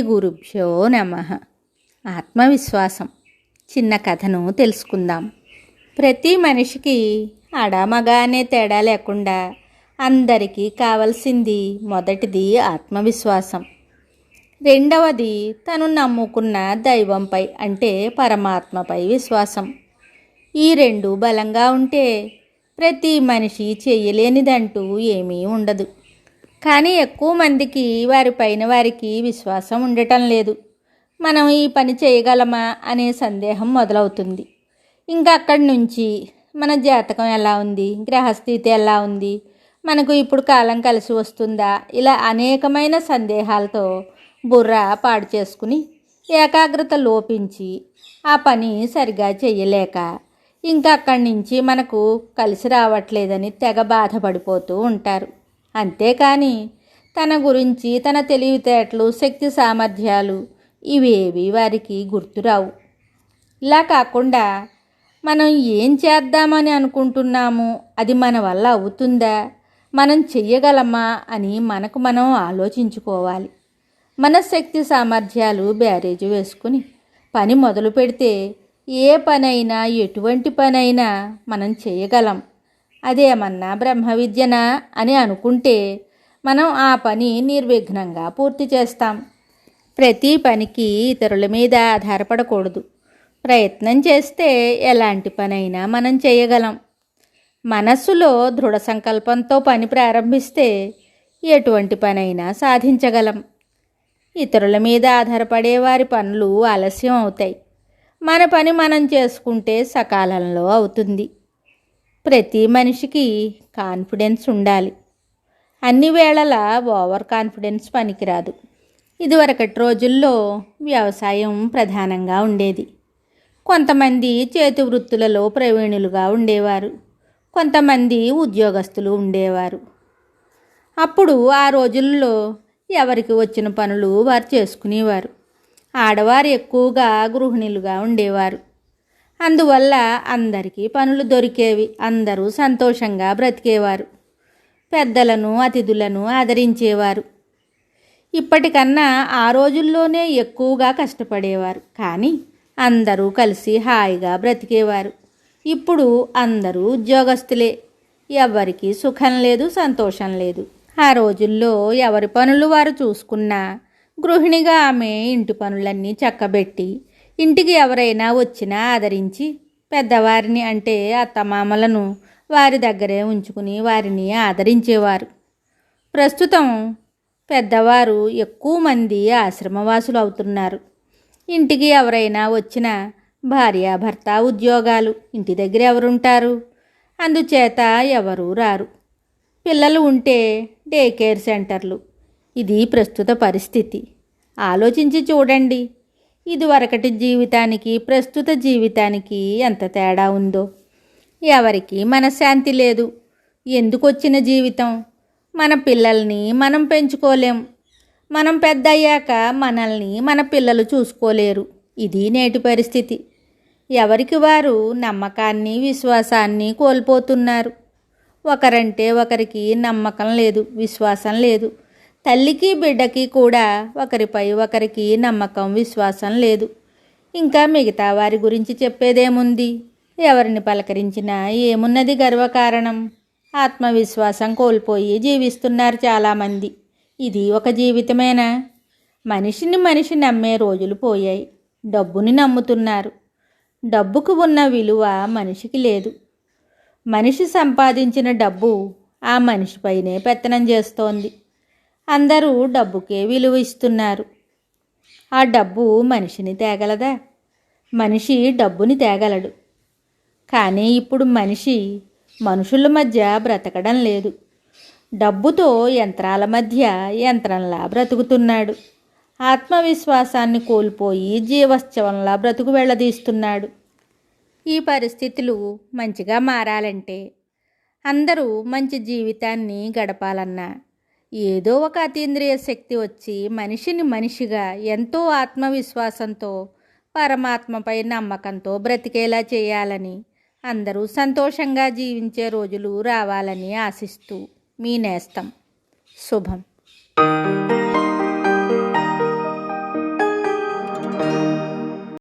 గురుభ్యో నమః. ఆత్మవిశ్వాసం చిన్న కథను తెలుసుకుందాం. ప్రతి మనిషికి ఆడామగ అనే తేడా లేకుండా అందరికీ కావలసింది మొదటిది ఆత్మవిశ్వాసం, రెండవది తను నమ్ముకున్న దైవంపై అంటే పరమాత్మపై విశ్వాసం. ఈ రెండు బలంగా ఉంటే ప్రతి మనిషి చేయలేనిదంటూ ఏమీ ఉండదు. కానీ ఎక్కువ మందికి వారిపైన వారికి విశ్వాసం ఉండటం లేదు. మనం ఈ పని చేయగలమా అనే సందేహం మొదలవుతుంది. ఇంకా అక్కడి నుంచి మన జాతకం ఎలా ఉంది, గ్రహస్థితి ఎలా ఉంది, మనకు ఇప్పుడు కాలం కలిసి వస్తుందా, ఇలా అనేకమైన సందేహాలతో బుర్ర పాడు చేసుకుని ఏకాగ్రత లోపించి ఆ పని సరిగా చేయలేక ఇంకా అక్కడి నుంచి మనకు కలిసి రావట్లేదని తెగ బాధపడిపోతూ ఉంటారు. అంతేకాని తన గురించి, తన తెలివితేటలు, శక్తి సామర్థ్యాలు ఇవేవి వారికి గుర్తురావు. ఇలా కాకుండా మనం ఏం చేద్దామని అనుకుంటున్నాము, అది మన వల్ల అవుతుందా, మనం చెయ్యగలమా అని మనకు మనం ఆలోచించుకోవాలి. మన శక్తి సామర్థ్యాలు బేరీజు వేసుకుని పని మొదలు పెడితే ఏ పనైనా, ఎటువంటి పనైనా మనం చేయగలం. అదేమన్నా బ్రహ్మ విద్యనా అని అనుకుంటే మనం ఆ పని నిర్విఘ్నంగా పూర్తి చేస్తాం. ప్రతి పనికి ఇతరుల మీద ఆధారపడకూడదు. ప్రయత్నం చేస్తే ఎలాంటి పనైనా మనం చేయగలం. మనస్సులో దృఢ సంకల్పంతో పని ప్రారంభిస్తే ఎటువంటి పనైనా సాధించగలం. ఇతరుల మీద ఆధారపడే వారి పనులు ఆలస్యం అవుతాయి. మన పని మనం చేసుకుంటే సకాలంలో అవుతుంది. ప్రతి మనిషికి కాన్ఫిడెన్స్ ఉండాలి. అన్ని వేళలా ఓవర్ కాన్ఫిడెన్స్ పనికిరాదు. ఇదివరకటి రోజుల్లో వ్యవసాయం ప్రధానంగా ఉండేది. కొంతమంది చేతి వృత్తులలో ప్రవీణులుగా ఉండేవారు, కొంతమంది ఉద్యోగస్తులు ఉండేవారు. అప్పుడు ఆ రోజుల్లో ఎవరికి వచ్చిన పనులు వారు చేసుకునేవారు. ఆడవారు ఎక్కువగా గృహిణులుగా ఉండేవారు. అందువల్ల అందరికీ పనులు దొరికేవి, అందరూ సంతోషంగా బ్రతికేవారు, పెద్దలను అతిథులను ఆదరించేవారు. ఇప్పటికన్నా ఆ రోజుల్లోనే ఎక్కువగా కష్టపడేవారు, కానీ అందరూ కలిసి హాయిగా బ్రతికేవారు. ఇప్పుడు అందరూ ఉద్యోగస్తులే, ఎవరికి సుఖం లేదు, సంతోషం లేదు. ఆ రోజుల్లో ఎవరి పనులు వారు చూసుకున్నా గృహిణిగా ఆమె ఇంటి పనులన్నీ చక్కబెట్టి ఇంటికి ఎవరైనా వచ్చినా ఆదరించి పెద్దవారిని అంటే అత్తమామలను వారి దగ్గరే ఉంచుకుని వారిని ఆదరించేవారు. ప్రస్తుతం పెద్దవారు ఎక్కువ మంది ఆశ్రమవాసులు అవుతున్నారు. ఇంటికి ఎవరైనా వచ్చినా భార్యాభర్త ఉద్యోగాలు, ఇంటి దగ్గర ఎవరుంటారు, అందుచేత ఎవరూ రారు. పిల్లలు ఉంటే డే కేర్ సెంటర్లు. ఇది ప్రస్తుత పరిస్థితి. ఆలోచించి చూడండి, ఇదివరకటి జీవితానికి ప్రస్తుత జీవితానికి ఎంత తేడా ఉందో. ఎవరికి మనశ్శాంతి లేదు. ఎందుకు వచ్చిన జీవితం? మన పిల్లల్ని మనం పెంచుకోలేం. మనం పెద్ద అయ్యాక మనల్ని మన పిల్లలు చూసుకోలేరు. ఇది నేటి పరిస్థితి. ఎవరికి వారు నమ్మకాన్ని, విశ్వాసాన్ని కోల్పోతున్నారు. ఒకరంటే ఒకరికి నమ్మకం లేదు, విశ్వాసం లేదు. తల్లికి బిడ్డకి కూడా ఒకరిపై ఒకరికి నమ్మకం, విశ్వాసం లేదు. ఇంకా మిగతా వారి గురించి చెప్పేదేముంది? ఎవరిని పలకరించినా ఏమున్నది గర్వకారణం? ఆత్మవిశ్వాసం కోల్పోయి జీవిస్తున్నారు చాలామంది. ఇది ఒక జీవితమేనా? మనిషిని మనిషి నమ్మే రోజులు పోయాయి. డబ్బుని నమ్ముతున్నారు. డబ్బుకు ఉన్న విలువ మనిషికి లేదు. మనిషి సంపాదించిన డబ్బు ఆ మనిషిపైనే పెత్తనం చేస్తోంది. అందరూ డబ్బుకే విలువ ఇస్తున్నారు. ఆ డబ్బు మనిషిని తేగలదా? మనిషి డబ్బుని తేగలడు. కానీ ఇప్పుడు మనిషి మనుషుల మధ్య బ్రతకడం లేదు. డబ్బుతో యంత్రాల మధ్య యంత్రంలా బ్రతుకుతున్నాడు. ఆత్మవిశ్వాసాన్ని కోల్పోయి జీవశ్చవంలా బ్రతుకు వెళ్ళదీస్తున్నాడు. ఈ పరిస్థితులు మంచిగా మారాలంటే, అందరూ మంచి జీవితాన్ని గడపాలన్నా ఏదో ఒక అతీంద్రియ శక్తి వచ్చి మనిషిని మనిషిగా ఎంతో ఆత్మవిశ్వాసంతో, పరమాత్మపై నమ్మకంతో బ్రతికేలా చేయాలని, అందరూ సంతోషంగా జీవించే రోజులు రావాలని ఆశిస్తూ మీ నేస్తం. శుభం.